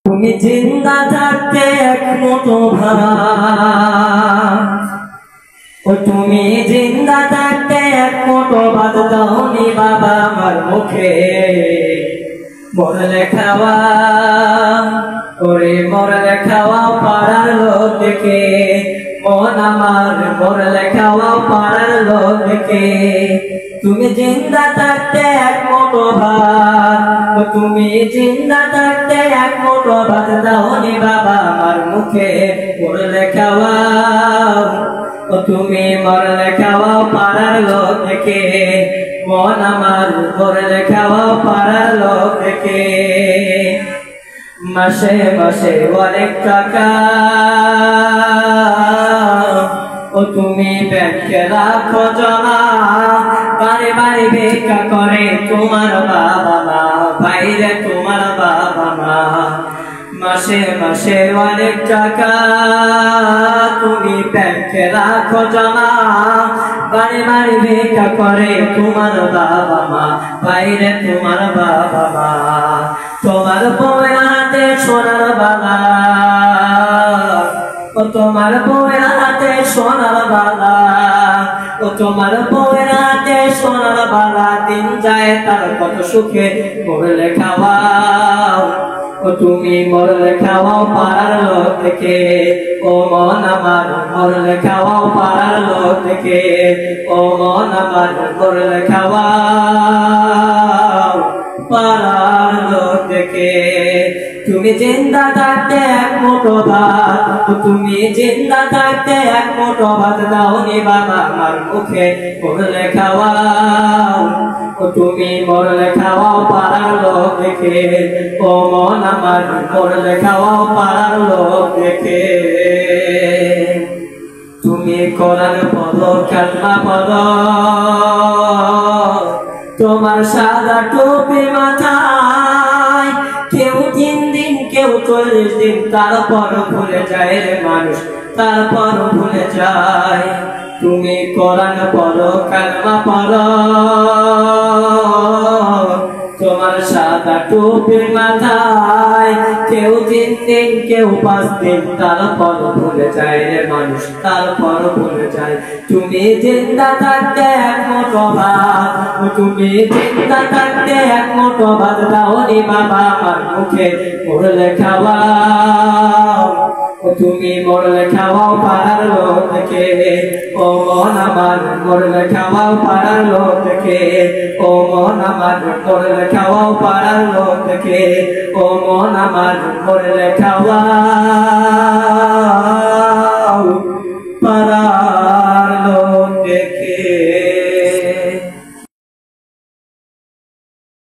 তুমি জিন্দা থাকতে এক মুঠো ভাত, তুমি জিন্দা থাকতে এক মুঠো ভাত দাওনি বাবা আমার মুখে। মরলে খাওয়া ওরে মরলে খাওয়া পাড়ার লোক দেখে, মন আমার মরলে খাওয়া পাড়ার লোক দেখে। তুমি জিন্দা থাকতে এক মুঠো ভাত, তুমি জিন্দা থাকতে এক মুঠো ভাত দাওনি বাবা আমার মুখে। মরলে খাওয়া তুমি মরলে খাওয়া পাড়ার লোক দেখে, মন আমার মরলে খাওয়া পাড়ার লোক দেখে। মাসে মাসে অনেক টাকা তুমি ব্যাংকে রাখো জমা, বারে বারে ভিক্ষা করে তোমার বাবা মা, বাইরে তোমার বাবা মা। মাসে মাসে অনেক টাকা তুমি ব্যাংকে রাখো জমা, বারে বারে ভিক্ষা করে তোমার বাবা মা, বাইরে তোমার বাবা মা। তোমার বউয়ের হাতে সোনার বালা, ও তোমার বউয়ের হাতে সোনার বালা, ও তোমার বউয়ের হাতে সোনার বালা। দিন যায় তার কত সুখে মরলে খাওয়াও, ও তুমি মরলে খাওয়াও পাড়ার লোক থেকে। ও মন আমার মরলে খাওয়াও পাড়ার লোক থেকে, ও মন আমার মরলে খাওয়াও পাড়ার লোক থেকে। তুমি জিন্দা থাকতে এক মুঠো ভাত, তুমি জিন্দা থাকতে এক মুঠো ভাত দাওনি বাবা আমার মুখে। মরলে খাওয়াও তুমি মরলে খাওয়াও পাড়ার লোক দেখে, ও মন আমার মরলে খাওয়াও পাড়ার লোক দেখে। তুমি কোরআন পড়ো কালমা পড়ো, তোমার সাদা টুপি মাথায়, কেউ 3 দিন কেউ 40 দিন, তারপর ভুলে যায় রে মানুষ, তারপর ভুলে যায়। তুমি কোরআন পড়ো কালমা পড়ো, তোমার সাদা টুপি মাথায়, কেউ 3 দিন কেউ 5 দিন, তারপর ভুলে যায় রে মানুষ, তারপর ভুলে যায়। তুমি জিন্দা থাকতে এক মুঠো ভাত, তুমি জিন্দা থাকতে এক মুঠো ভাত দাওনি বাবা আমার মুখে। মরলে খাওয়াও তুমি মরলে খাওয়াও পাড়ার লোক দেখে, ও মন আমার মরলে খাওয়াও পাড়ার লোক দেখে, ও মন আমার মরলে খাওয়াও পাড়ার লোক দেখে, ও মন আমার মরলে খাওয়াও পাড়ার